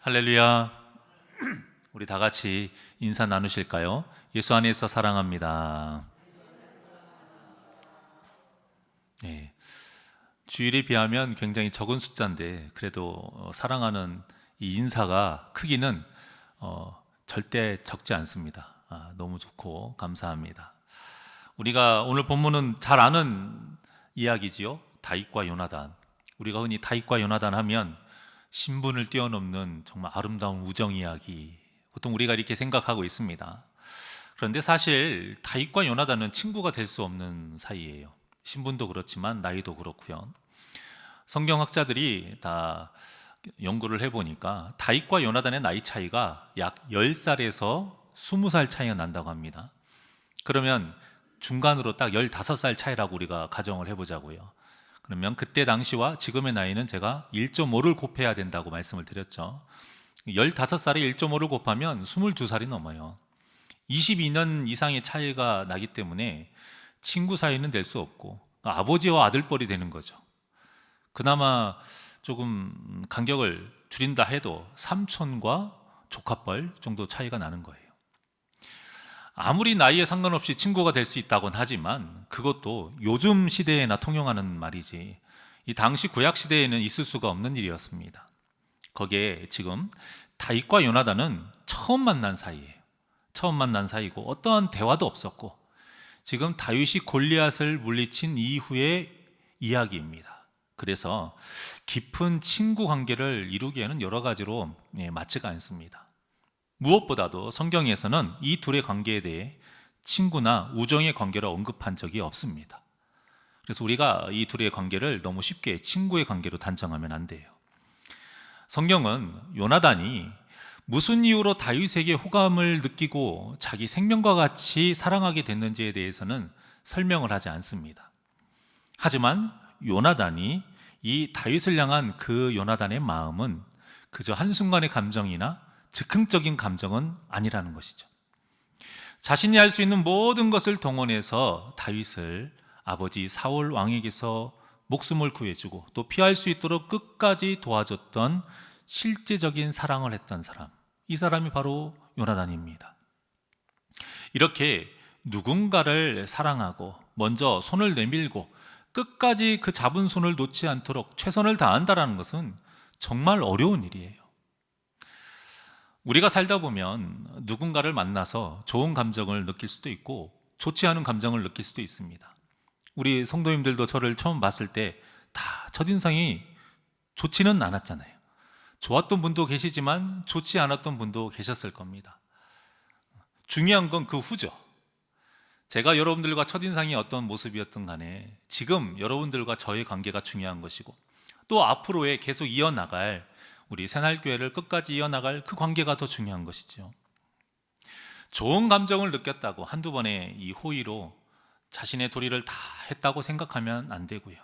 할렐루야. 우리 다 같이 인사 나누실까요? 예수 안에서 사랑합니다. 네, 주일에 비하면 굉장히 적은 숫자인데 그래도 사랑하는 이 인사가 크기는 절대 적지 않습니다. 너무 좋고 감사합니다. 우리가 오늘 본문은 잘 아는 이야기지요. 다윗과 요나단. 우리가 흔히 다윗과 요나단 하면 신분을 뛰어넘는 정말 아름다운 우정 이야기, 보통 우리가 이렇게 생각하고 있습니다. 그런데 사실 다윗과 요나단은 친구가 될 수 없는 사이예요. 신분도 그렇지만 나이도 그렇고요. 성경학자들이 다 연구를 해보니까 다윗과 요나단의 나이 차이가 약 10살에서 20살 차이가 난다고 합니다. 그러면 중간으로 딱 15살 차이라고 우리가 가정을 해보자고요. 그러면 그때 당시와 지금의 나이는 제가 1.5를 곱해야 된다고 말씀을 드렸죠. 15살에 1.5를 곱하면 22살이 넘어요. 22년 이상의 차이가 나기 때문에 친구 사이는 될 수 없고 아버지와 아들뻘이 되는 거죠. 그나마 조금 간격을 줄인다 해도 삼촌과 조카뻘 정도 차이가 나는 거예요. 아무리 나이에 상관없이 친구가 될 수 있다곤 하지만 그것도 요즘 시대에나 통용하는 말이지 이 당시 구약 시대에는 있을 수가 없는 일이었습니다. 거기에 지금 다윗과 요나단은 처음 만난 사이예요. 처음 만난 사이고 어떠한 대화도 없었고 지금 다윗이 골리앗을 물리친 이후의 이야기입니다. 그래서 깊은 친구 관계를 이루기에는 여러 가지로 맞지가 않습니다. 무엇보다도 성경에서는 이 둘의 관계에 대해 친구나 우정의 관계를 언급한 적이 없습니다. 그래서 우리가 이 둘의 관계를 너무 쉽게 친구의 관계로 단정하면 안 돼요. 성경은 요나단이 무슨 이유로 다윗에게 호감을 느끼고 자기 생명과 같이 사랑하게 됐는지에 대해서는 설명을 하지 않습니다. 하지만 요나단이 이 다윗을 향한 그 요나단의 마음은 그저 한순간의 감정이나 즉흥적인 감정은 아니라는 것이죠. 자신이 할 수 있는 모든 것을 동원해서 다윗을 아버지 사울 왕에게서 목숨을 구해주고 또 피할 수 있도록 끝까지 도와줬던 실제적인 사랑을 했던 사람, 이 사람이 바로 요나단입니다. 이렇게 누군가를 사랑하고 먼저 손을 내밀고 끝까지 그 잡은 손을 놓지 않도록 최선을 다한다는 것은 정말 어려운 일이에요. 우리가 살다 보면 누군가를 만나서 좋은 감정을 느낄 수도 있고 좋지 않은 감정을 느낄 수도 있습니다. 우리 성도님들도 저를 처음 봤을 때 다 첫인상이 좋지는 않았잖아요. 좋았던 분도 계시지만 좋지 않았던 분도 계셨을 겁니다. 중요한 건 그 후죠. 제가 여러분들과 첫인상이 어떤 모습이었든 간에 지금 여러분들과 저의 관계가 중요한 것이고 또 앞으로의 계속 이어나갈 우리 새날교회를 끝까지 이어나갈 그 관계가 더 중요한 것이죠. 좋은 감정을 느꼈다고 한두 번의 이 호의로 자신의 도리를 다 했다고 생각하면 안 되고요.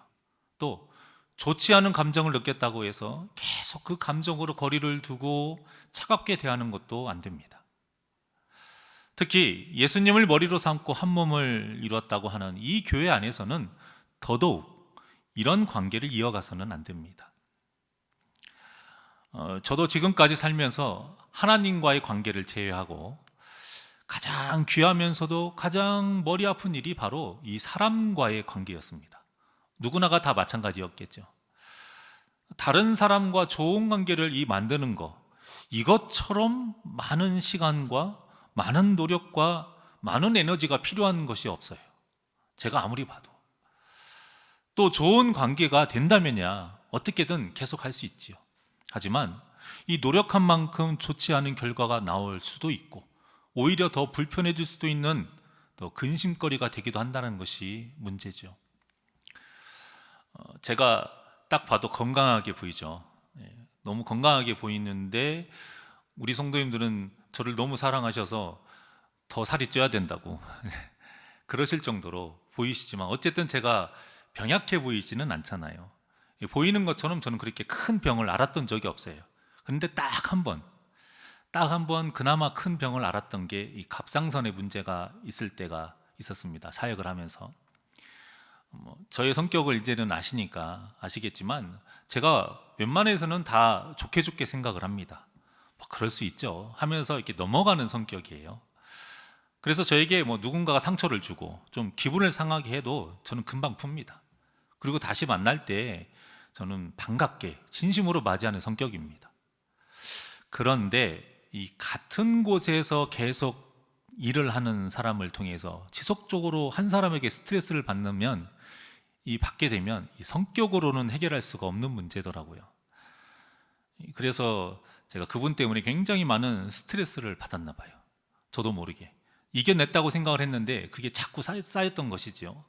또 좋지 않은 감정을 느꼈다고 해서 계속 그 감정으로 거리를 두고 차갑게 대하는 것도 안 됩니다. 특히 예수님을 머리로 삼고 한 몸을 이루었다고 하는 이 교회 안에서는 더더욱 이런 관계를 이어가서는 안 됩니다. 저도 지금까지 살면서 하나님과의 관계를 제외하고 가장 귀하면서도 가장 머리 아픈 일이 바로 이 사람과의 관계였습니다. 누구나가 다 마찬가지였겠죠. 다른 사람과 좋은 관계를 만드는 거, 이것처럼 많은 시간과 많은 노력과 많은 에너지가 필요한 것이 없어요. 제가 아무리 봐도. 또 좋은 관계가 된다면야 어떻게든 계속할 수 있지요. 하지만 이 노력한 만큼 좋지 않은 결과가 나올 수도 있고 오히려 더 불편해질 수도 있는 더 근심거리가 되기도 한다는 것이 문제죠. 제가 딱 봐도 건강하게 보이죠. 너무 건강하게 보이는데 우리 성도님들은 저를 너무 사랑하셔서 더 살이 쪄야 된다고 그러실 정도로 보이시지만 어쨌든 제가 병약해 보이지는 않잖아요. 보이는 것처럼 저는 그렇게 큰 병을 앓았던 적이 없어요. 그런데 딱 한 번 그나마 큰 병을 앓았던 게 이 갑상선에 문제가 있을 때가 있었습니다. 사역을 하면서. 저의 성격을 이제는 아시니까 아시겠지만 제가 웬만해서는 다 좋게 생각을 합니다. 뭐 그럴 수 있죠 하면서 이렇게 넘어가는 성격이에요. 그래서 저에게 뭐 누군가가 상처를 주고 좀 기분을 상하게 해도 저는 금방 풉니다. 그리고 다시 만날 때 저는 반갑게 진심으로 맞이하는 성격입니다. 그런데 이 같은 곳에서 계속 일을 하는 사람을 통해서 지속적으로 한 사람에게 스트레스를 받으면 이 받게 되면 이 성격으로는 해결할 수가 없는 문제더라고요. 그래서 제가 그분 때문에 굉장히 많은 스트레스를 받았나 봐요. 저도 모르게 이겨냈다고 생각을 했는데 그게 자꾸 쌓였던 것이죠.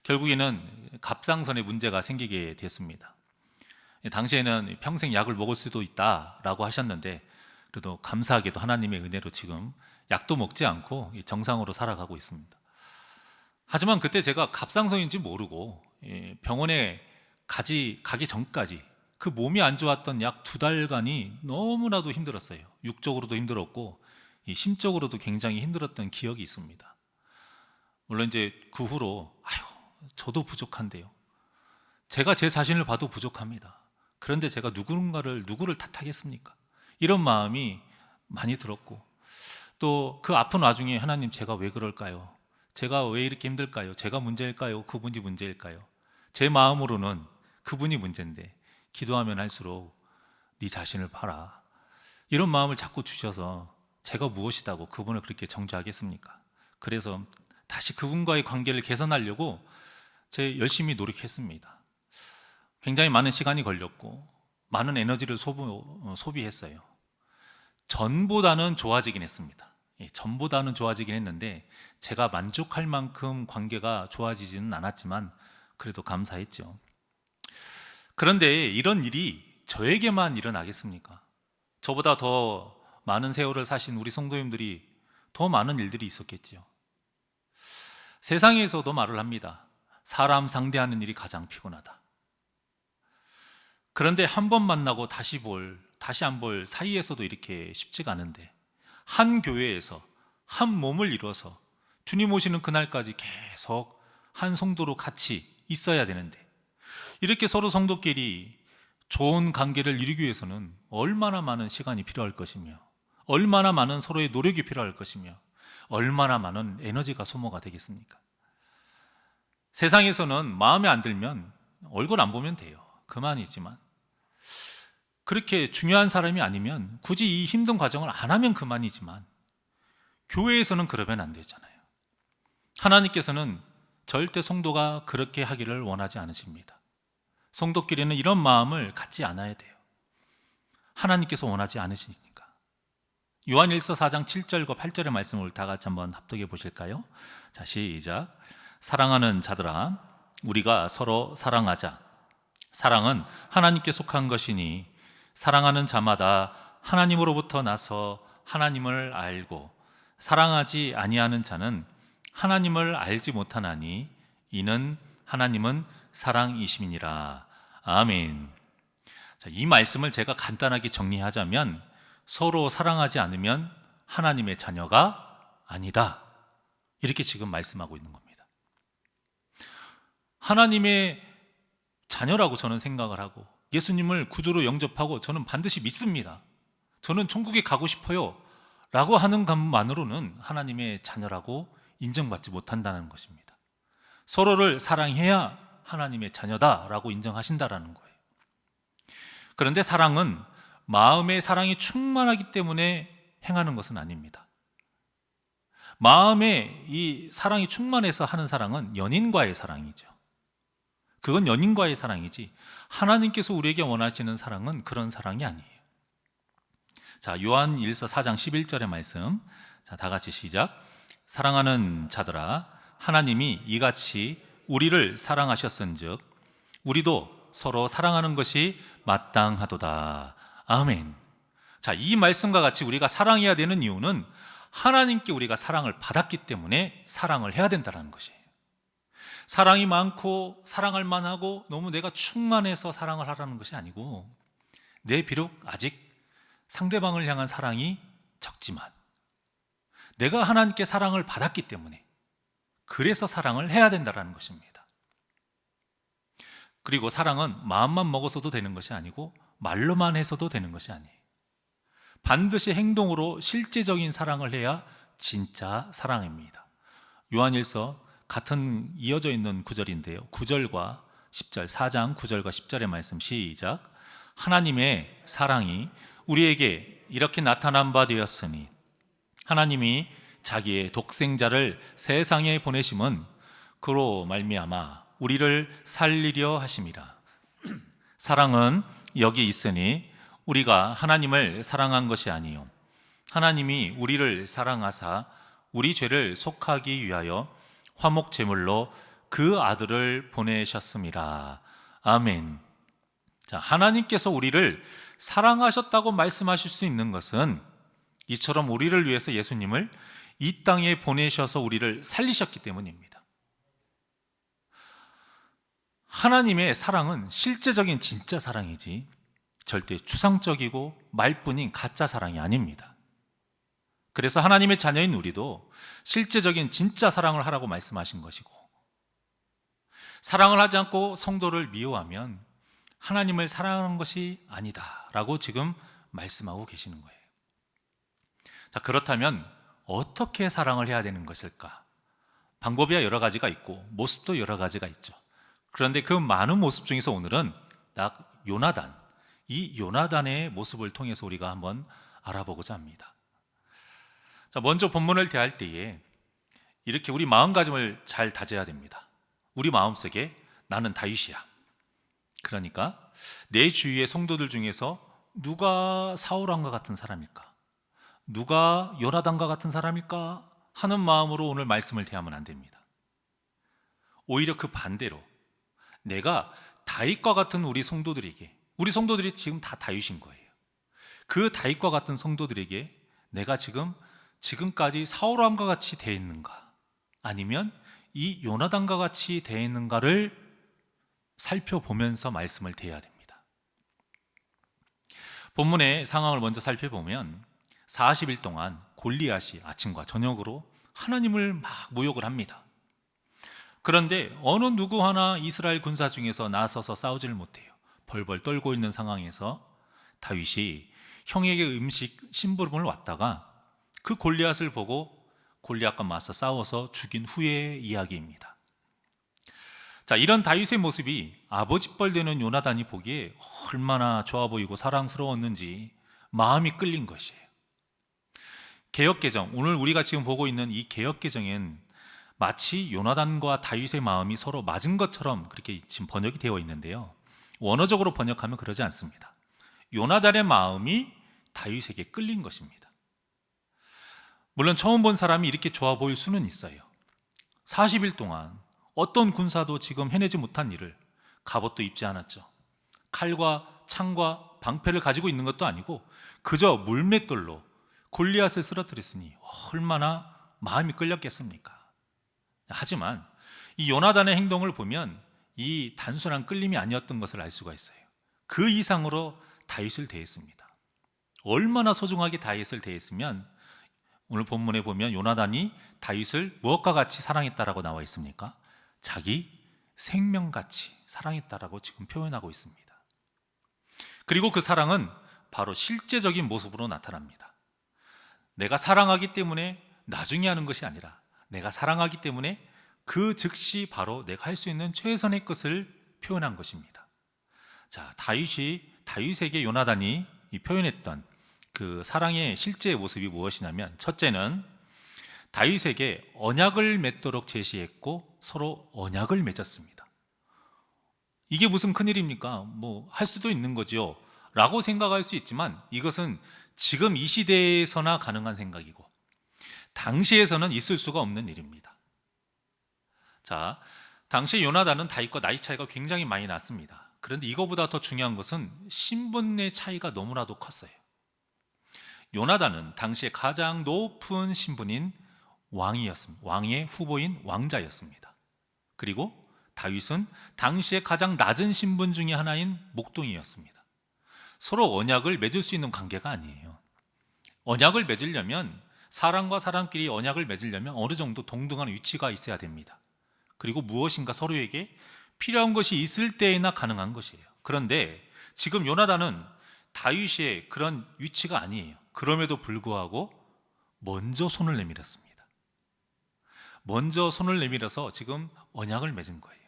결국에는 갑상선에 문제가 생기게 됐습니다. 당시에는 평생 약을 먹을 수도 있다라고 하셨는데 그래도 감사하게도 하나님의 은혜로 지금 약도 먹지 않고 정상으로 살아가고 있습니다. 하지만 그때 제가 갑상선인지 모르고 병원에 가기 전까지 그 몸이 안 좋았던 약 2달간이 너무나도 힘들었어요. 육적으로도 힘들었고 심적으로도 굉장히 힘들었던 기억이 있습니다. 물론 이제 그 후로 저도 부족한데요. 제가 제 자신을 봐도 부족합니다. 그런데 제가 누구를 탓하겠습니까? 이런 마음이 많이 들었고 또 그 아픈 와중에 하나님 제가 왜 그럴까요? 제가 왜 이렇게 힘들까요? 제가 문제일까요? 그분이 문제일까요? 제 마음으로는 그분이 문제인데 기도하면 할수록 네 자신을 봐라. 이런 마음을 자꾸 주셔서 제가 무엇이다고 그분을 그렇게 정죄하겠습니까? 그래서 다시 그분과의 관계를 개선하려고 제 열심히 노력했습니다. 굉장히 많은 시간이 걸렸고 많은 에너지를 소비했어요. 전보다는 좋아지긴 했습니다. 전보다는 좋아지긴 했는데 제가 만족할 만큼 관계가 좋아지지는 않았지만 그래도 감사했죠. 그런데 이런 일이 저에게만 일어나겠습니까? 저보다 더 많은 세월을 사신 우리 성도님들이 더 많은 일들이 있었겠죠. 세상에서도 말을 합니다. 사람 상대하는 일이 가장 피곤하다. 그런데 한 번 만나고 다시 안 볼 사이에서도 이렇게 쉽지가 않은데 한 교회에서 한 몸을 이뤄서 주님 오시는 그날까지 계속 한 성도로 같이 있어야 되는데 이렇게 서로 성도끼리 좋은 관계를 이루기 위해서는 얼마나 많은 시간이 필요할 것이며 얼마나 많은 서로의 노력이 필요할 것이며 얼마나 많은 에너지가 소모가 되겠습니까? 세상에서는 마음에 안 들면 얼굴 안 보면 돼요. 그만이지만 그렇게 중요한 사람이 아니면 굳이 이 힘든 과정을 안 하면 그만이지만 교회에서는 그러면 안 되잖아요. 하나님께서는 절대 성도가 그렇게 하기를 원하지 않으십니다. 성도끼리는 이런 마음을 갖지 않아야 돼요. 하나님께서 원하지 않으시니까. 요한일서 4장 7절과 8절의 말씀을 다 같이 한번 합독해 보실까요? 자, 시작. 사랑하는 자들아, 우리가 서로 사랑하자. 사랑은 하나님께 속한 것이니 사랑하는 자마다 하나님으로부터 나서 하나님을 알고 사랑하지 아니하는 자는 하나님을 알지 못하나니 이는 하나님은 사랑이심이니라. 아멘. 자, 이 말씀을 제가 간단하게 정리하자면 서로 사랑하지 않으면 하나님의 자녀가 아니다. 이렇게 지금 말씀하고 있는 겁니다. 하나님의 자녀라고 저는 생각을 하고 예수님을 구주로 영접하고 저는 반드시 믿습니다. 저는 천국에 가고 싶어요 라고 하는 것만으로는 하나님의 자녀라고 인정받지 못한다는 것입니다. 서로를 사랑해야 하나님의 자녀다라고 인정하신다라는 거예요. 그런데 사랑은 마음의 사랑이 충만하기 때문에 행하는 것은 아닙니다. 마음에 이 사랑이 충만해서 하는 사랑은 연인과의 사랑이죠. 그건 연인과의 사랑이지 하나님께서 우리에게 원하시는 사랑은 그런 사랑이 아니에요. 자, 요한일서 4장 11절의 말씀. 자, 다 같이 시작. 사랑하는 자들아, 하나님이 이같이 우리를 사랑하셨은즉 우리도 서로 사랑하는 것이 마땅하도다. 아멘. 자, 이 말씀과 같이 우리가 사랑해야 되는 이유는 하나님께 우리가 사랑을 받았기 때문에 사랑을 해야 된다는 것이에요. 사랑이 많고 사랑할 만하고 너무 내가 충만해서 사랑을 하라는 것이 아니고 내 비록 아직 상대방을 향한 사랑이 적지만 내가 하나님께 사랑을 받았기 때문에 그래서 사랑을 해야 된다는 것입니다. 그리고 사랑은 마음만 먹어서도 되는 것이 아니고 말로만 해서도 되는 것이 아니에요. 반드시 행동으로 실제적인 사랑을 해야 진짜 사랑입니다. 요한일서 같은 이어져 있는 구절인데요, 9절과 10절, 4장 9절과 10절의 말씀 시작. 하나님의 사랑이 우리에게 이렇게 나타난 바 되었으니 하나님이 자기의 독생자를 세상에 보내심은 그로 말미암아 우리를 살리려 하심이라. 사랑은 여기 있으니 우리가 하나님을 사랑한 것이 아니요 하나님이 우리를 사랑하사 우리 죄를 속하기 위하여 화목 제물로 그 아들을 보내셨음이라. 아멘. 자, 하나님께서 우리를 사랑하셨다고 말씀하실 수 있는 것은 이처럼 우리를 위해서 예수님을 이 땅에 보내셔서 우리를 살리셨기 때문입니다. 하나님의 사랑은 실제적인 진짜 사랑이지 절대 추상적이고 말뿐인 가짜 사랑이 아닙니다. 그래서 하나님의 자녀인 우리도 실제적인 진짜 사랑을 하라고 말씀하신 것이고, 사랑을 하지 않고 성도를 미워하면 하나님을 사랑하는 것이 아니다 라고 지금 말씀하고 계시는 거예요. 자, 그렇다면 어떻게 사랑을 해야 되는 것일까? 방법이야 여러 가지가 있고 모습도 여러 가지가 있죠. 그런데 그 많은 모습 중에서 오늘은 딱 요나단, 이 요나단의 모습을 통해서 우리가 한번 알아보고자 합니다. 자, 먼저 본문을 대할 때에 이렇게 우리 마음가짐을 잘 다져야 됩니다. 우리 마음속에 나는 다윗이야. 그러니까 내 주위의 성도들 중에서 누가 사울왕과 같은 사람일까? 누가 요나단과 같은 사람일까? 하는 마음으로 오늘 말씀을 대하면 안 됩니다. 오히려 그 반대로 내가 다윗과 같은 우리 성도들에게, 우리 성도들이 지금 다 다윗인 거예요. 그 다윗과 같은 성도들에게 내가 지금까지 사울왕과 같이 돼 있는가, 아니면 이 요나단과 같이 돼 있는가를 살펴보면서 말씀을 대해야 됩니다. 본문의 상황을 먼저 살펴보면 40일 동안 골리앗이 아침과 저녁으로 하나님을 막 모욕을 합니다. 그런데 어느 누구 하나 이스라엘 군사 중에서 나서서 싸우지를 못해요. 벌벌 떨고 있는 상황에서 다윗이 형에게 심부름을 왔다가 그 골리앗을 보고 골리앗과 맞서 싸워서 죽인 후의 이야기입니다. 자, 이런 다윗의 모습이 아버지뻘 되는 요나단이 보기에 얼마나 좋아 보이고 사랑스러웠는지 마음이 끌린 것이에요. 개역개정, 오늘 우리가 지금 보고 있는 이 개역개정엔 마치 요나단과 다윗의 마음이 서로 맞은 것처럼 그렇게 지금 번역이 되어 있는데요, 원어적으로 번역하면 그러지 않습니다. 요나단의 마음이 다윗에게 끌린 것입니다. 물론 처음 본 사람이 이렇게 좋아 보일 수는 있어요. 40일 동안 어떤 군사도 지금 해내지 못한 일을, 갑옷도 입지 않았죠. 칼과 창과 방패를 가지고 있는 것도 아니고 그저 물맷돌로 골리앗을 쓰러뜨렸으니 얼마나 마음이 끌렸겠습니까? 하지만 이 요나단의 행동을 보면 이 단순한 끌림이 아니었던 것을 알 수가 있어요. 그 이상으로 다윗을 대했습니다. 얼마나 소중하게 다윗을 대했으면 오늘 본문에 보면 요나단이 다윗을 무엇과 같이 사랑했다라고 나와 있습니까? 자기 생명같이 사랑했다라고 지금 표현하고 있습니다. 그리고 그 사랑은 바로 실제적인 모습으로 나타납니다. 내가 사랑하기 때문에 나중에 하는 것이 아니라 내가 사랑하기 때문에 그 즉시 바로 내가 할 수 있는 최선의 것을 표현한 것입니다. 자, 다윗에게 요나단이 표현했던 그 사랑의 실제 모습이 무엇이냐면, 첫째는 다윗에게 언약을 맺도록 제시했고 서로 언약을 맺었습니다. 이게 무슨 큰일입니까? 뭐 할 수도 있는 거죠 라고 생각할 수 있지만 이것은 지금 이 시대에서나 가능한 생각이고 당시에서는 있을 수가 없는 일입니다. 자, 당시 요나단은 다윗과 나이 차이가 굉장히 많이 났습니다. 그런데 이거보다 더 중요한 것은 신분의 차이가 너무나도 컸어요. 요나단은 당시에 가장 높은 신분인 왕이었습니다. 왕의 후보인 왕자였습니다. 그리고 다윗은 당시에 가장 낮은 신분 중에 하나인 목동이었습니다. 서로 언약을 맺을 수 있는 관계가 아니에요. 언약을 맺으려면, 사람과 사람끼리 언약을 맺으려면 어느 정도 동등한 위치가 있어야 됩니다. 그리고 무엇인가 서로에게 필요한 것이 있을 때에나 가능한 것이에요. 그런데 지금 요나단은 다윗의 그런 위치가 아니에요. 그럼에도 불구하고 먼저 손을 내밀었습니다. 먼저 손을 내밀어서 지금 언약을 맺은 거예요.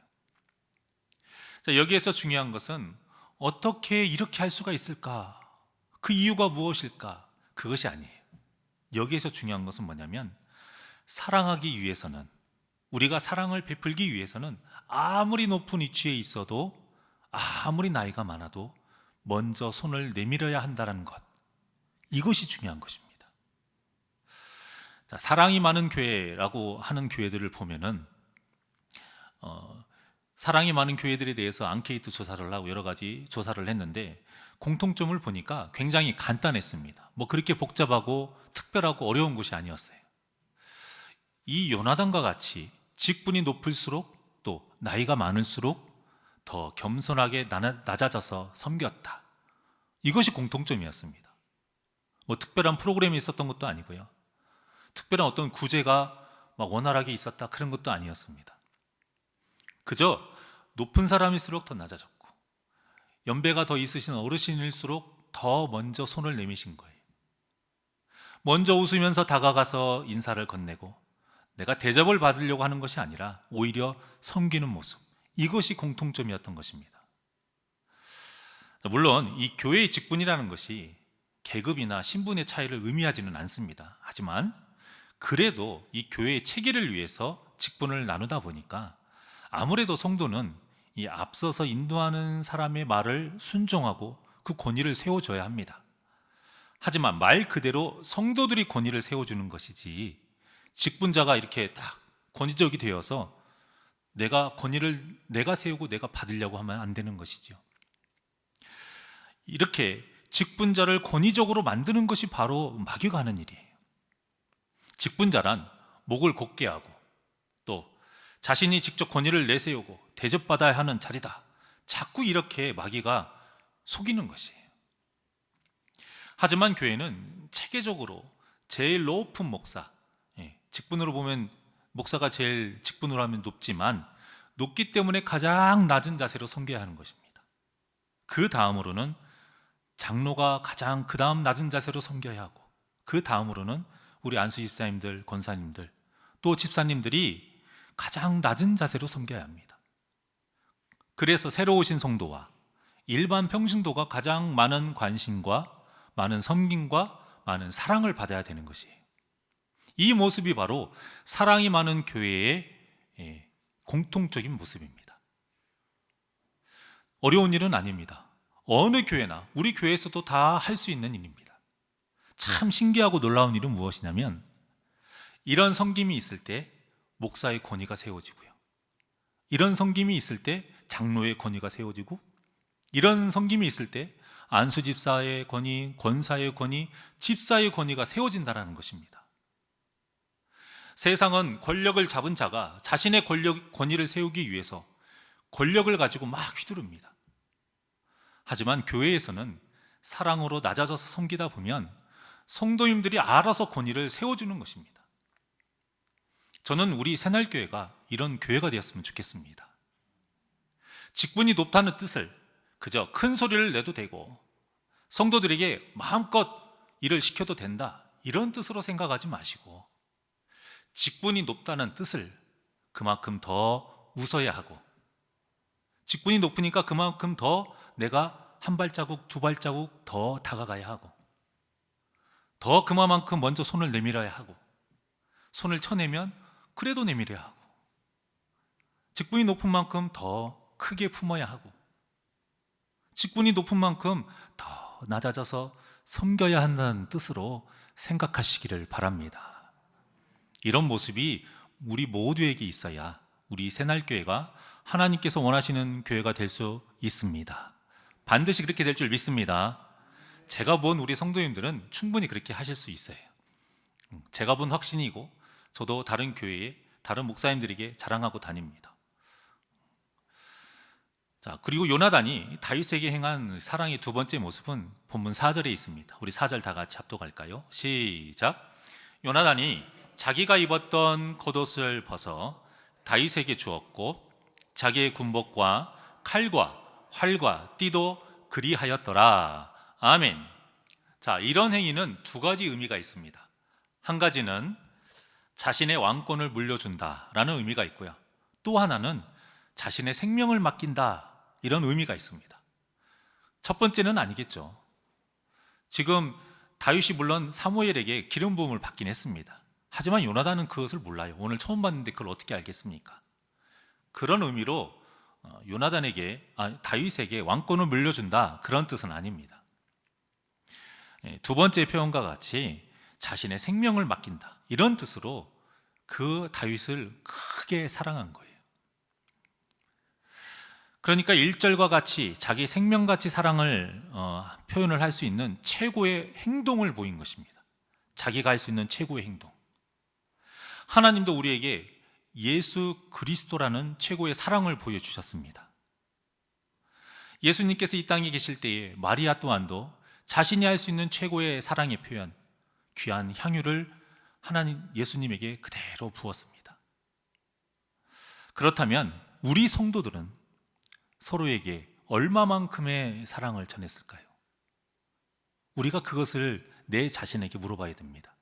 자, 여기에서 중요한 것은 어떻게 이렇게 할 수가 있을까? 그 이유가 무엇일까? 그것이 아니에요. 여기에서 중요한 것은 뭐냐면 사랑하기 위해서는, 우리가 사랑을 베풀기 위해서는 아무리 높은 위치에 있어도, 아무리 나이가 많아도 먼저 손을 내밀어야 한다는 것, 이것이 중요한 것입니다. 자, 사랑이 많은 교회라고 하는 교회들을 보면은 사랑이 많은 교회들에 대해서 앙케이트 조사를 하고 여러 가지 조사를 했는데 공통점을 보니까 굉장히 간단했습니다. 뭐 그렇게 복잡하고 특별하고 어려운 것이 아니었어요. 이 요나단과 같이 직분이 높을수록 또 나이가 많을수록 더 겸손하게 낮아져서 섬겼다. 이것이 공통점이었습니다. 뭐 특별한 프로그램이 있었던 것도 아니고요. 특별한 어떤 구제가 막 원활하게 있었다 그런 것도 아니었습니다. 그저 높은 사람일수록 더 낮아졌고 연배가 더 있으신 어르신일수록 더 먼저 손을 내미신 거예요. 먼저 웃으면서 다가가서 인사를 건네고 내가 대접을 받으려고 하는 것이 아니라 오히려 섬기는 모습, 이것이 공통점이었던 것입니다. 물론 이 교회의 직분이라는 것이 계급이나 신분의 차이를 의미하지는 않습니다. 하지만 그래도 이 교회의 체계를 위해서 직분을 나누다 보니까 아무래도 성도는 이 앞서서 인도하는 사람의 말을 순종하고 그 권위를 세워줘야 합니다. 하지만 말 그대로 성도들이 권위를 세워주는 것이지 직분자가 이렇게 딱 권위적이 되어서 내가 권위를 내가 세우고 내가 받으려고 하면 안 되는 것이죠. 이렇게 직분자를 권위적으로 만드는 것이 바로 마귀가 하는 일이에요. 직분자란 목을 곧게 하고 또 자신이 직접 권위를 내세우고 대접받아야 하는 자리다. 자꾸 이렇게 마귀가 속이는 것이에요. 하지만 교회는 체계적으로 제일 높은 목사, 직분으로 보면 목사가 제일 직분으로 하면 높지만 높기 때문에 가장 낮은 자세로 섬겨야 하는 것입니다. 그 다음으로는 장로가 가장 그 다음 낮은 자세로 섬겨야 하고 그 다음으로는 우리 안수 집사님들, 권사님들, 또 집사님들이 가장 낮은 자세로 섬겨야 합니다. 그래서 새로 오신 성도와 일반 평신도가 가장 많은 관심과 많은 섬김과 많은 사랑을 받아야 되는 것이에요. 이 모습이 바로 사랑이 많은 교회의 공통적인 모습입니다. 어려운 일은 아닙니다. 어느 교회나 우리 교회에서도 다 할 수 있는 일입니다. 참 신기하고 놀라운 일은 무엇이냐면 이런 섬김이 있을 때 목사의 권위가 세워지고요. 이런 섬김이 있을 때 장로의 권위가 세워지고 이런 섬김이 있을 때 안수 집사의 권위, 권사의 권위, 집사의 권위가 세워진다는 것입니다. 세상은 권력을 잡은 자가 자신의 권위를 세우기 위해서 권력을 가지고 막 휘두릅니다. 하지만 교회에서는 사랑으로 낮아져서 섬기다 보면 성도님들이 알아서 권위를 세워주는 것입니다. 저는 우리 새날교회가 이런 교회가 되었으면 좋겠습니다. 직분이 높다는 뜻을 그저 큰 소리를 내도 되고 성도들에게 마음껏 일을 시켜도 된다, 이런 뜻으로 생각하지 마시고 직분이 높다는 뜻을 그만큼 더 웃어야 하고 직분이 높으니까 그만큼 더 내가 한 발자국 두 발자국 더 다가가야 하고 더 그만큼 먼저 손을 내밀어야 하고 손을 쳐내면 그래도 내밀어야 하고 직분이 높은 만큼 더 크게 품어야 하고 직분이 높은 만큼 더 낮아져서 섬겨야 한다는 뜻으로 생각하시기를 바랍니다. 이런 모습이 우리 모두에게 있어야 우리 새날교회가 하나님께서 원하시는 교회가 될 수 있습니다. 반드시 그렇게 될 줄 믿습니다. 제가 본 우리 성도님들은 충분히 그렇게 하실 수 있어요. 제가 본 확신이고 저도 다른 교회에 다른 목사님들에게 자랑하고 다닙니다. 자, 그리고 요나단이 다윗에게 행한 사랑의 두 번째 모습은 본문 4절에 있습니다. 우리 4절 다 같이 합독할까요? 시작. 요나단이 자기가 입었던 겉옷을 벗어 다윗에게 주었고 자기의 군복과 칼과 활과 띠도 그리하였더라. 아멘. 자, 이런 행위는 두 가지 의미가 있습니다. 한 가지는 자신의 왕권을 물려준다라는 의미가 있고요. 또 하나는 자신의 생명을 맡긴다, 이런 의미가 있습니다. 첫 번째는 아니겠죠. 지금 다윗이 물론 사무엘에게 기름 부음을 받긴 했습니다. 하지만 요나단은 그것을 몰라요. 오늘 처음 봤는데 그걸 어떻게 알겠습니까? 그런 의미로 다윗에게 왕권을 물려준다, 그런 뜻은 아닙니다. 두 번째 표현과 같이 자신의 생명을 맡긴다, 이런 뜻으로 그 다윗을 크게 사랑한 거예요. 그러니까 1절과 같이 자기 생명같이 사랑을 표현을 할 수 있는 최고의 행동을 보인 것입니다. 자기가 할 수 있는 최고의 행동. 하나님도 우리에게 예수 그리스도라는 최고의 사랑을 보여주셨습니다. 예수님께서 이 땅에 계실 때에 마리아 또한도 자신이 할 수 있는 최고의 사랑의 표현, 귀한 향유를 하나님 예수님에게 그대로 부었습니다. 그렇다면 우리 성도들은 서로에게 얼마만큼의 사랑을 전했을까요? 우리가 그것을 내 자신에게 물어봐야 됩니다.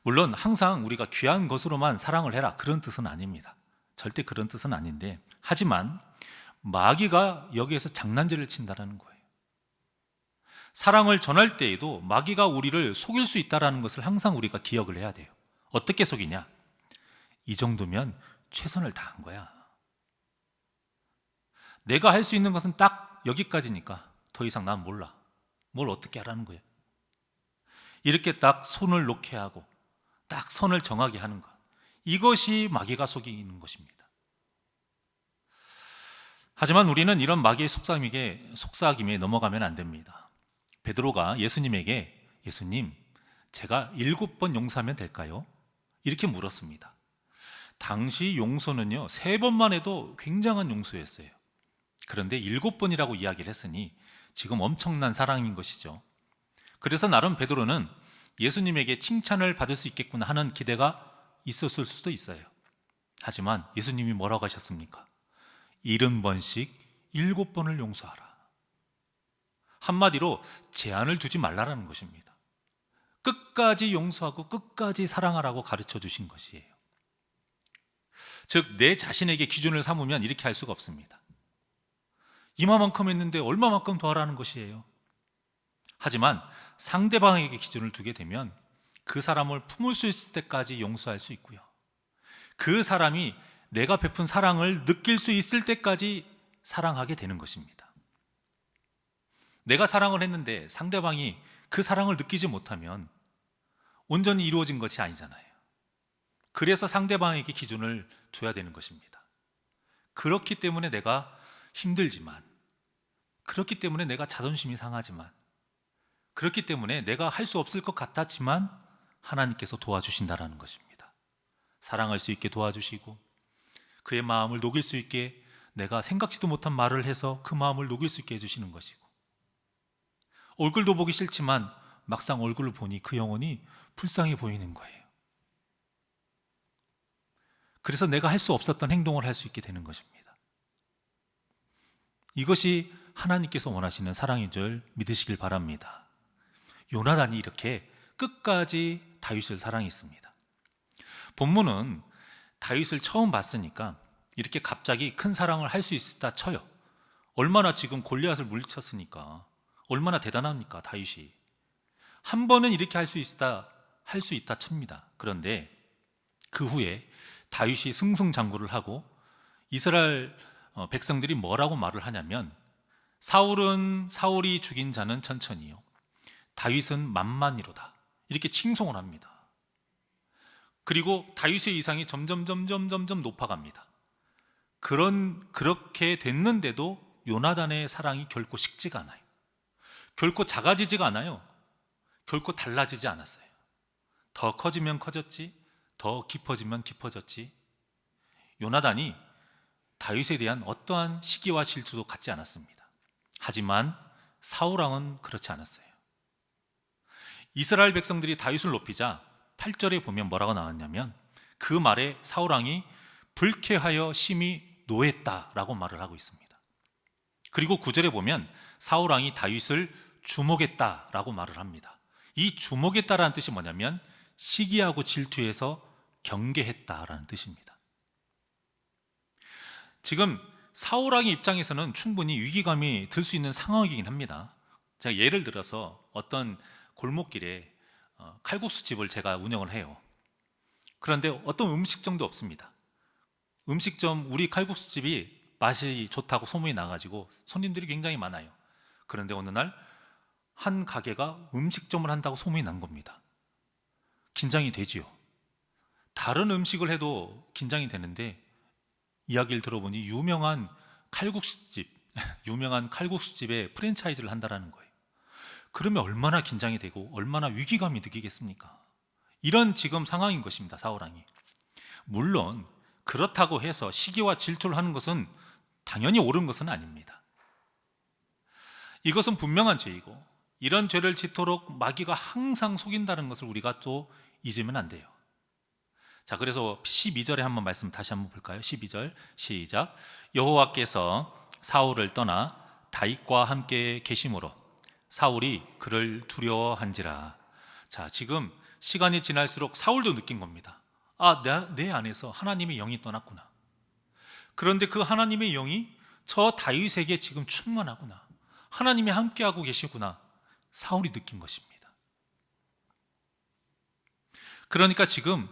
물론 항상 우리가 귀한 것으로만 사랑을 해라, 그런 뜻은 아닙니다. 절대 그런 뜻은 아닌데, 하지만 마귀가 여기에서 장난질을 친다는 거예요. 사랑을 전할 때에도 마귀가 우리를 속일 수 있다는 것을 항상 우리가 기억을 해야 돼요. 어떻게 속이냐? 이 정도면 최선을 다한 거야. 내가 할 수 있는 것은 딱 여기까지니까 더 이상 난 몰라. 뭘 어떻게 하라는 거야? 이렇게 딱 손을 놓게 하고 딱 선을 정하게 하는 것, 이것이 마귀가 속이는 것입니다. 하지만 우리는 이런 마귀의 속삭임에 넘어가면 안 됩니다. 베드로가 예수님에게, 예수님, 제가 7번 용서하면 될까요? 이렇게 물었습니다. 당시 용서는요, 3번만 해도 굉장한 용서였어요. 그런데 7번이라고 이야기를 했으니 지금 엄청난 사랑인 것이죠. 그래서 나름 베드로는 예수님에게 칭찬을 받을 수 있겠구나 하는 기대가 있었을 수도 있어요. 하지만 예수님이 뭐라고 하셨습니까? 70번씩 7번을 용서하라. 한마디로 제한을 두지 말라는 것입니다. 끝까지 용서하고 끝까지 사랑하라고 가르쳐 주신 것이에요. 즉, 내 자신에게 기준을 삼으면 이렇게 할 수가 없습니다. 이만큼 했는데 얼마만큼 더 하라는 것이에요. 하지만 상대방에게 기준을 두게 되면 그 사람을 품을 수 있을 때까지 용서할 수 있고요, 그 사람이 내가 베푼 사랑을 느낄 수 있을 때까지 사랑하게 되는 것입니다. 내가 사랑을 했는데 상대방이 그 사랑을 느끼지 못하면 온전히 이루어진 것이 아니잖아요. 그래서 상대방에게 기준을 둬야 되는 것입니다. 그렇기 때문에 내가 힘들지만, 그렇기 때문에 내가 자존심이 상하지만, 그렇기 때문에 내가 할 수 없을 것 같았지만 하나님께서 도와주신다라는 것입니다. 사랑할 수 있게 도와주시고 그의 마음을 녹일 수 있게, 내가 생각지도 못한 말을 해서 그 마음을 녹일 수 있게 해주시는 것이고, 얼굴도 보기 싫지만 막상 얼굴을 보니 그 영혼이 불쌍해 보이는 거예요. 그래서 내가 할 수 없었던 행동을 할 수 있게 되는 것입니다. 이것이 하나님께서 원하시는 사랑인 줄 믿으시길 바랍니다. 요나단이 이렇게 끝까지 다윗을 사랑했습니다. 본문은 다윗을 처음 봤으니까 이렇게 갑자기 큰 사랑을 할 수 있다 쳐요. 얼마나 지금 골리앗을 물리쳤으니까 얼마나 대단합니까? 다윗이 한 번은 이렇게 할 수 있다 칩니다. 그런데 그 후에 다윗이 승승장구를 하고 이스라엘 백성들이 뭐라고 말을 하냐면, 사울이 죽인 자는 천천히요, 다윗은 만만이로다, 이렇게 칭송을 합니다. 그리고 다윗의 위상이 점점 높아갑니다. 그렇게 됐는데도 요나단의 사랑이 결코 식지가 않아요. 결코 작아지지가 않아요. 결코 달라지지 않았어요. 더 커지면 커졌지, 더 깊어지면 깊어졌지. 요나단이 다윗에 대한 어떠한 시기와 질투도 갖지 않았습니다. 하지만 사울왕은 그렇지 않았어요. 이스라엘 백성들이 다윗을 높이자 8절에 보면 뭐라고 나왔냐면, 그 말에 사울왕이 불쾌하여 심히 노했다라고 말을 하고 있습니다. 그리고 9절에 보면 사울왕이 다윗을 주목했다라고 말을 합니다. 이 주목했다라는 뜻이 뭐냐면 시기하고 질투해서 경계했다라는 뜻입니다. 지금 사울 왕의 입장에서는 충분히 위기감이 들 수 있는 상황이긴 합니다. 제가 예를 들어서 어떤 골목길에 칼국수 집을 제가 운영을 해요. 그런데 어떤 음식점도 없습니다. 음식점, 우리 칼국수 집이 맛이 좋다고 소문이 나가지고 손님들이 굉장히 많아요. 그런데 어느 날 한 가게가 음식점을 한다고 소문이 난 겁니다. 긴장이 되지요. 다른 음식을 해도 긴장이 되는데 이야기를 들어보니 유명한 칼국수집의 프랜차이즈를 한다라는 거예요. 그러면 얼마나 긴장이 되고 얼마나 위기감이 느끼겠습니까? 이런 지금 상황인 것입니다. 사울왕이. 물론 그렇다고 해서 시기와 질투를 하는 것은 당연히 옳은 것은 아닙니다. 이것은 분명한 죄이고 이런 죄를 짓도록 마귀가 항상 속인다는 것을 우리가 또 잊으면 안 돼요. 자, 그래서 12절에 한번 말씀 다시 한번 볼까요? 12절 시작. 여호와께서 사울을 떠나 다윗과 함께 계심으로 사울이 그를 두려워한지라. 자, 지금 시간이 지날수록 사울도 느낀 겁니다. 내 안에서 하나님의 영이 떠났구나. 그런데 그 하나님의 영이 저 다윗에게 지금 충만하구나. 하나님이 함께하고 계시구나. 사울이 느낀 것입니다. 그러니까 지금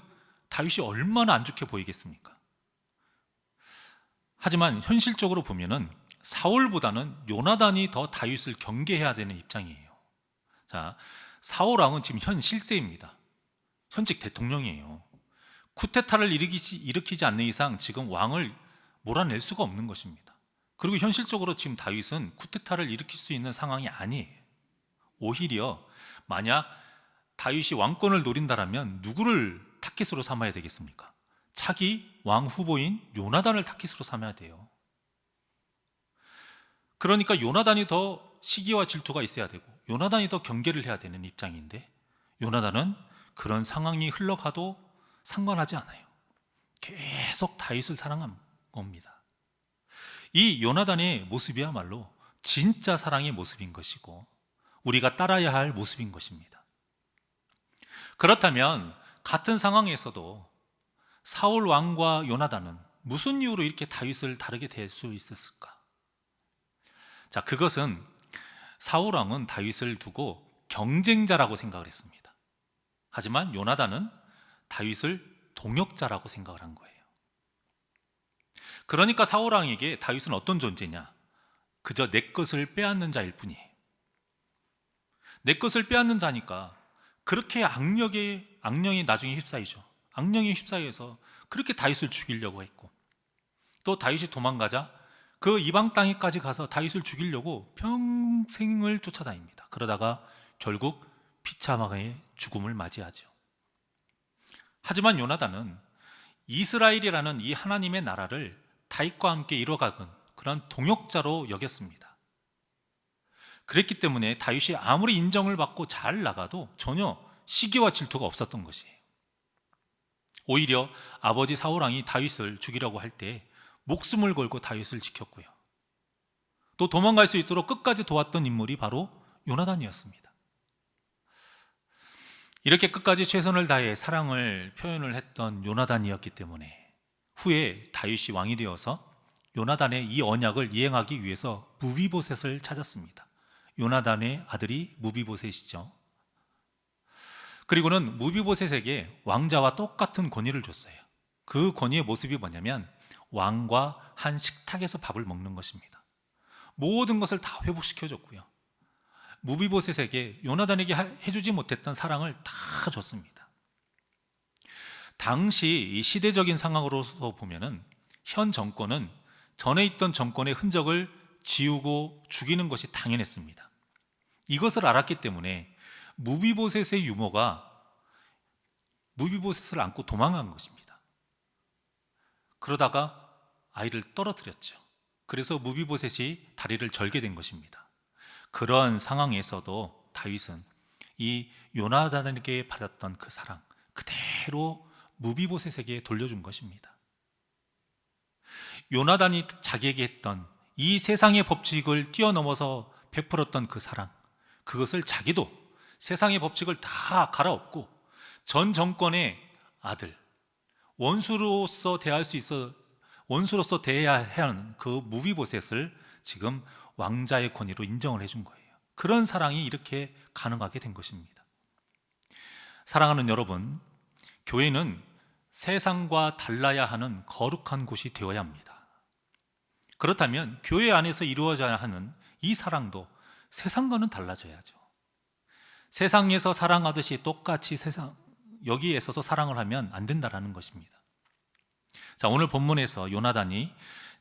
다윗이 얼마나 안 좋게 보이겠습니까? 하지만 현실적으로 보면은 사울보다는 요나단이 더 다윗을 경계해야 되는 입장이에요. 자, 사울 왕은 지금 현 실세입니다. 현직 대통령이에요. 쿠데타를 일으키지 않는 이상 지금 왕을 몰아낼 수가 없는 것입니다. 그리고 현실적으로 지금 다윗은 쿠데타를 일으킬 수 있는 상황이 아니에요. 오히려 만약 다윗이 왕권을 노린다라면 누구를 타깃으로 삼아야 되겠습니까? 차기 왕 후보인 요나단을 타깃으로 삼아야 돼요. 그러니까 요나단이 더 시기와 질투가 있어야 되고 요나단이 더 경계를 해야 되는 입장인데 요나단은 그런 상황이 흘러가도 상관하지 않아요. 계속 다윗을 사랑한 겁니다. 이 요나단의 모습이야말로 진짜 사랑의 모습인 것이고 우리가 따라야 할 모습인 것입니다. 그렇다면 같은 상황에서도 사울 왕과 요나단은 무슨 이유로 이렇게 다윗을 다르게 될 수 있었을까? 자, 그것은 사울 왕은 다윗을 두고 경쟁자라고 생각을 했습니다. 하지만 요나단은 다윗을 동역자라고 생각을 한 거예요. 그러니까 사울 왕에게 다윗은 어떤 존재냐? 그저 내 것을 빼앗는 자일 뿐이에요. 내 것을 빼앗는 자니까 그렇게 악령이 나중에 휩싸이죠. 악령이 휩싸여서 그렇게 다윗을 죽이려고 했고 또 다윗이 도망가자 그 이방 땅에까지 가서 다윗을 죽이려고 평생을 쫓아다닙니다. 그러다가 결국 비참하게 죽음을 맞이하죠. 하지만 요나단은 이스라엘이라는 이 하나님의 나라를 다윗과 함께 이뤄가는 그런 동역자로 여겼습니다. 그랬기 때문에 다윗이 아무리 인정을 받고 잘 나가도 전혀 시기와 질투가 없었던 것이에요. 오히려 아버지 사울왕이 다윗을 죽이려고 할 때 목숨을 걸고 다윗을 지켰고요. 또 도망갈 수 있도록 끝까지 도왔던 인물이 바로 요나단이었습니다. 이렇게 끝까지 최선을 다해 사랑을 표현을 했던 요나단이었기 때문에 후에 다윗이 왕이 되어서 요나단의 이 언약을 이행하기 위해서 무비보셋을 찾았습니다. 요나단의 아들이 무비보셋이죠. 그리고는 무비보셋에게 왕자와 똑같은 권위를 줬어요. 그 권위의 모습이 뭐냐면 왕과 한 식탁에서 밥을 먹는 것입니다. 모든 것을 다 회복시켜줬고요. 무비보셋에게 요나단에게 해주지 못했던 사랑을 다 줬습니다. 당시 이 시대적인 상황으로서 보면은 현 정권은 전에 있던 정권의 흔적을 지우고 죽이는 것이 당연했습니다. 이것을 알았기 때문에 무비보셋의 유모가 무비보셋을 안고 도망간 것입니다. 그러다가 아이를 떨어뜨렸죠. 그래서 무비보셋이 다리를 절게 된 것입니다. 그런 상황에서도 다윗은 이 요나단에게 받았던 그 사랑 그대로 무비보셋에게 돌려준 것입니다. 요나단이 자기에게 했던 이 세상의 법칙을 뛰어넘어서 베풀었던 그 사랑, 그것을 자기도 세상의 법칙을 다 갈아엎고 전 정권의 아들, 원수로서 대해야 하는 그 무비보셋을 지금 왕자의 권위로 인정을 해준 거예요. 그런 사랑이 이렇게 가능하게 된 것입니다. 사랑하는 여러분, 교회는 세상과 달라야 하는 거룩한 곳이 되어야 합니다. 그렇다면 교회 안에서 이루어져야 하는 이 사랑도 세상과는 달라져야죠. 세상에서 사랑하듯이 똑같이 여기에서도 사랑을 하면 안 된다라는 것입니다. 자, 오늘 본문에서 요나단이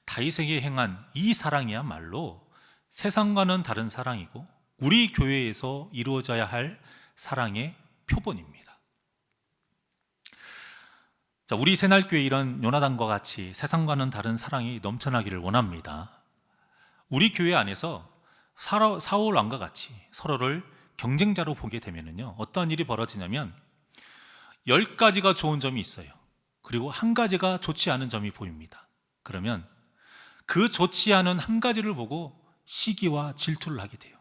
다윗에게 행한 이 사랑이야말로 세상과는 다른 사랑이고 우리 교회에서 이루어져야 할 사랑의 표본입니다. 자, 우리 새날교회 이런 요나단과 같이 세상과는 다른 사랑이 넘쳐나기를 원합니다. 우리 교회 안에서 사울 왕과 같이 서로를 경쟁자로 보게 되면요, 어떤 일이 벌어지냐면 10가지가 좋은 점이 있어요. 그리고 한 가지가 좋지 않은 점이 보입니다. 그러면 그 좋지 않은 한 가지를 보고 시기와 질투를 하게 돼요.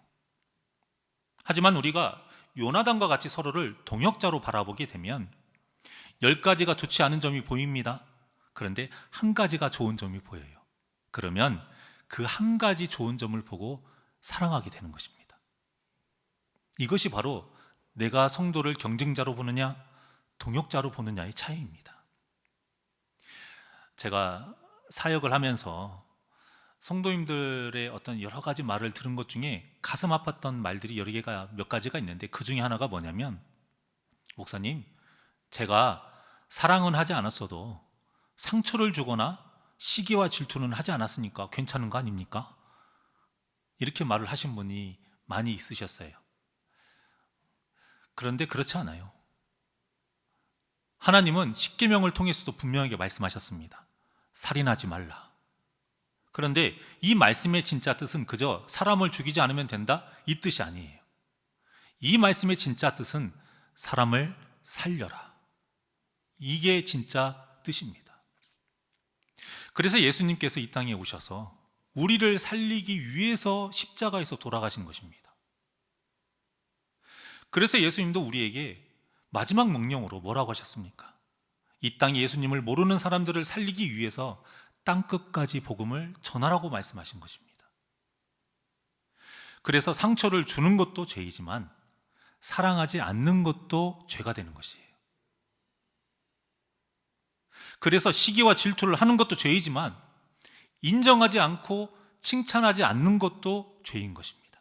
하지만 우리가 요나단과 같이 서로를 동역자로 바라보게 되면 10가지가 좋지 않은 점이 보입니다. 그런데 한 가지가 좋은 점이 보여요. 그러면 그 한 가지 좋은 점을 보고 사랑하게 되는 것입니다. 이것이 바로 내가 성도를 경쟁자로 보느냐 동역자로 보느냐의 차이입니다. 제가 사역을 하면서 성도님들의 어떤 여러 가지 말을 들은 것 중에 가슴 아팠던 말들이 몇 가지가 있는데 그 중에 하나가 뭐냐면, 목사님, 제가 사랑은 하지 않았어도 상처를 주거나 시기와 질투는 하지 않았으니까 괜찮은 거 아닙니까? 이렇게 말을 하신 분이 많이 있으셨어요. 그런데 그렇지 않아요. 하나님은 십계명을 통해서도 분명하게 말씀하셨습니다. 살인하지 말라. 그런데 이 말씀의 진짜 뜻은 그저 사람을 죽이지 않으면 된다, 이 뜻이 아니에요. 이 말씀의 진짜 뜻은 사람을 살려라. 이게 진짜 뜻입니다. 그래서 예수님께서 이 땅에 오셔서 우리를 살리기 위해서 십자가에서 돌아가신 것입니다. 그래서 예수님도 우리에게 마지막 명령으로 뭐라고 하셨습니까? 이 땅에 예수님을 모르는 사람들을 살리기 위해서 땅끝까지 복음을 전하라고 말씀하신 것입니다. 그래서 상처를 주는 것도 죄이지만 사랑하지 않는 것도 죄가 되는 것이에요. 그래서 시기와 질투를 하는 것도 죄이지만 인정하지 않고 칭찬하지 않는 것도 죄인 것입니다.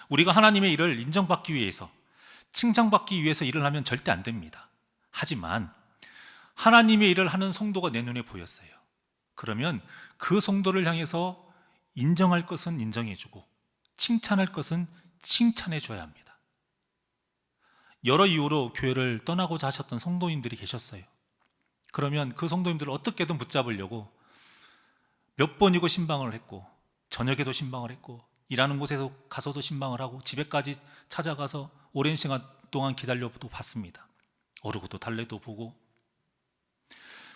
우리가 하나님의 일을 인정받기 위해서, 칭찬받기 위해서 일을 하면 절대 안 됩니다. 하지만 하나님의 일을 하는 성도가 내 눈에 보였어요. 그러면 그 성도를 향해서 인정할 것은 인정해주고 칭찬할 것은 칭찬해줘야 합니다. 여러 이유로 교회를 떠나고자 하셨던 성도님들이 계셨어요. 그러면 그 성도님들을 어떻게든 붙잡으려고 몇 번이고 신방을 했고, 저녁에도 신방을 했고, 일하는 곳에서 가서도 신방을 하고, 집에까지 찾아가서 오랜 시간 동안 기다려도 봤습니다. 어르고도 달래도 보고.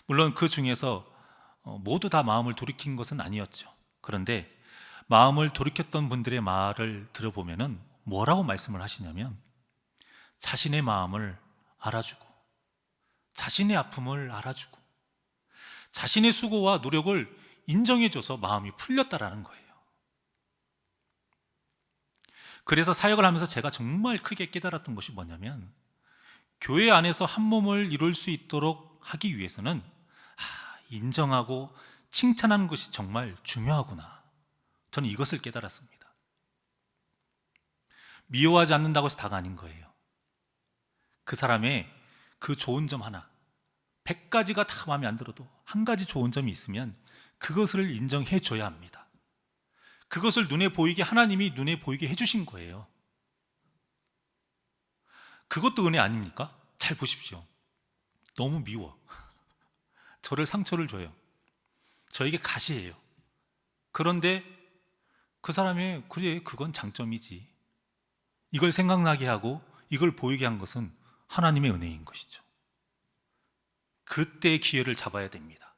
물론 그 중에서 모두 다 마음을 돌이킨 것은 아니었죠. 그런데 마음을 돌이켰던 분들의 말을 들어보면은 뭐라고 말씀을 하시냐면, 자신의 마음을 알아주고 자신의 아픔을 알아주고 자신의 수고와 노력을 인정해줘서 마음이 풀렸다라는 거예요. 그래서 사역을 하면서 제가 정말 크게 깨달았던 것이 뭐냐면, 교회 안에서 한 몸을 이룰 수 있도록 하기 위해서는 인정하고 칭찬하는 것이 정말 중요하구나. 저는 이것을 깨달았습니다. 미워하지 않는다고 해서 다가 아닌 거예요. 그 사람의 그 좋은 점 하나, 100가지가 다 마음에 안 들어도 한 가지 좋은 점이 있으면 그것을 인정해 줘야 합니다. 그것을 하나님이 눈에 보이게 해주신 거예요. 그것도 은혜 아닙니까? 잘 보십시오. 너무 미워. 저를 상처를 줘요. 저에게 가시해요. 그런데 그 사람의 그건 장점이지. 이걸 생각나게 하고 이걸 보이게 한 것은 하나님의 은혜인 것이죠. 그때의 기회를 잡아야 됩니다.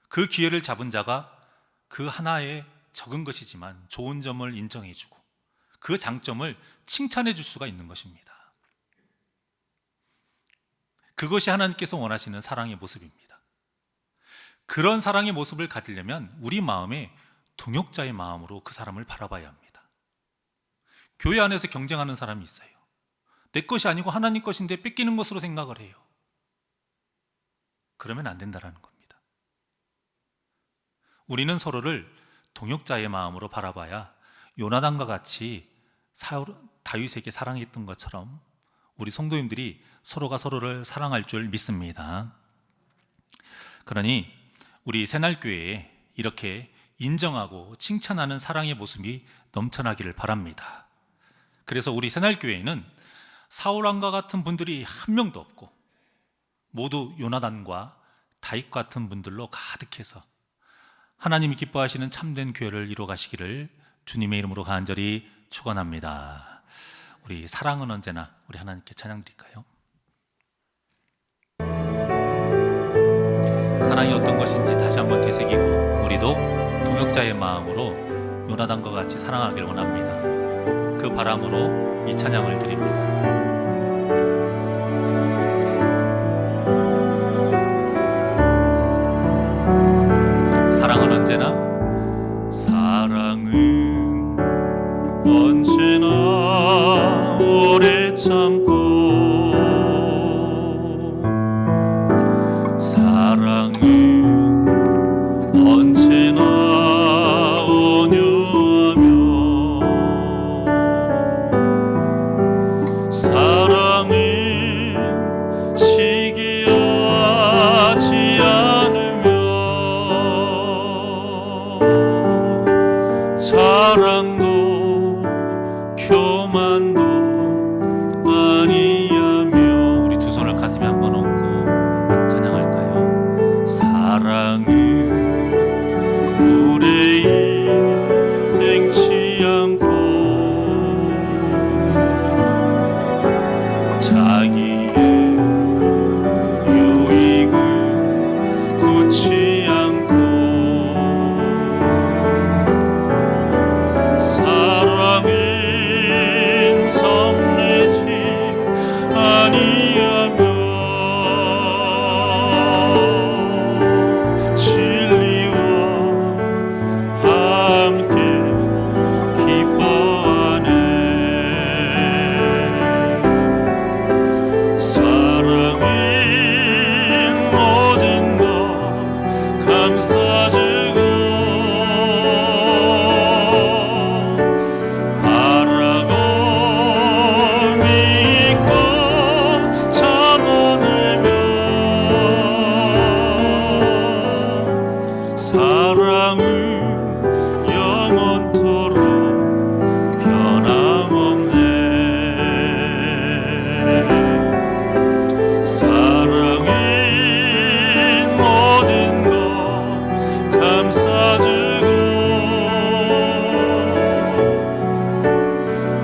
그 기회를 잡은 자가 그 하나의 적은 것이지만 좋은 점을 인정해주고 그 장점을 칭찬해 줄 수가 있는 것입니다. 그것이 하나님께서 원하시는 사랑의 모습입니다. 그런 사랑의 모습을 가지려면 우리 마음에 동역자의 마음으로 그 사람을 바라봐야 합니다. 교회 안에서 경쟁하는 사람이 있어요. 내 것이 아니고 하나님 것인데 뺏기는 것으로 생각을 해요. 그러면 안 된다는 겁니다. 우리는 서로를 동역자의 마음으로 바라봐야 요나단과 같이 다윗에게 사랑했던 것처럼 우리 성도님들이 서로가 서로를 사랑할 줄 믿습니다. 그러니 우리 새날교회에 이렇게 인정하고 칭찬하는 사랑의 모습이 넘쳐나기를 바랍니다. 그래서 우리 새날교회에는 사울왕과 같은 분들이 한 명도 없고 모두 요나단과 다윗 같은 분들로 가득해서 하나님이 기뻐하시는 참된 교회를 이루어 가시기를 주님의 이름으로 간절히 축원합니다. 우리 사랑은 언제나 우리 하나님께 찬양 드릴까요? 사랑이 어떤 것인지 다시 한번 되새기고 우리도 동역자의 마음으로 요나단과 같이 사랑하길 원합니다. 그 바람으로 이 찬양을 드립니다. 사랑은 언제나 오래 참고 사랑은 언제나 온유하며 사랑은 시기하지 않으며 자랑도 교만도 아니하며 우리 두 손을 가슴에 한번 얹고 찬양할까요? 사랑은 불의에 행치 않고 자기의 유익을 굳지 않고 사랑은 성내지 아니하며 진리와 함께 기뻐하네 사랑은 모든 것 감싸주고 바라고 믿고 참아내며 사랑은 영원토록 변함없네 사랑은 모든 것 감싸주고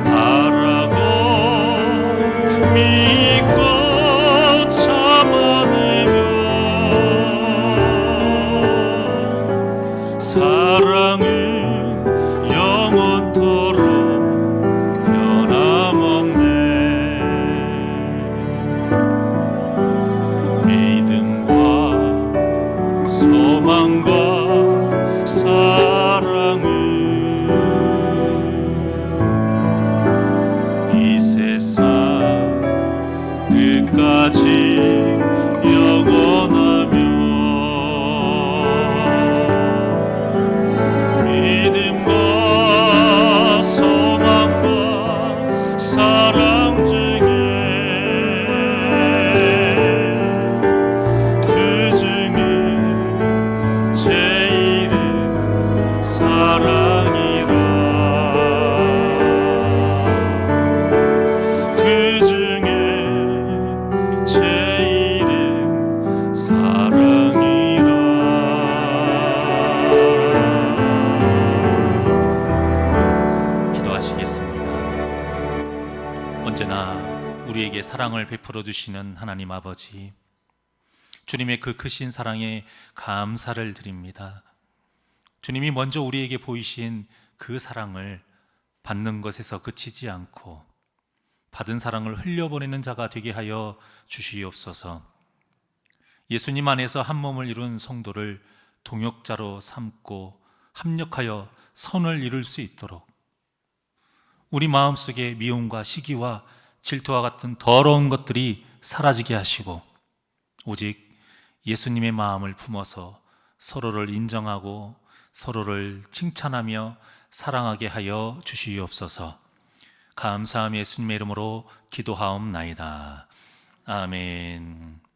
바라고 믿고 참아내며 사랑은 영원토록 변함없네 믿음과 소망과 사랑은 이 세상 끝까지 영원하며 믿음과 소망과 사랑 중에 그 중에 제일은 사랑이라 그 중에 제일은 사랑이라 기도하시겠습니다. 언제나 우리에게 사랑을 베풀어 주시는 하나님 아버지, 주님의 그 크신 사랑에 감사를 드립니다. 주님이 먼저 우리에게 보이신 그 사랑을 받는 것에서 그치지 않고 받은 사랑을 흘려보내는 자가 되게 하여 주시옵소서. 예수님 안에서 한 몸을 이룬 성도를 동역자로 삼고 합력하여 선을 이룰 수 있도록 우리 마음속에 미움과 시기와 질투와 같은 더러운 것들이 사라지게 하시고 오직 예수님의 마음을 품어서 서로를 인정하고 서로를 칭찬하며 사랑하게 하여 주시옵소서. 감사함 예수님의 이름으로 기도하옵나이다. 아멘.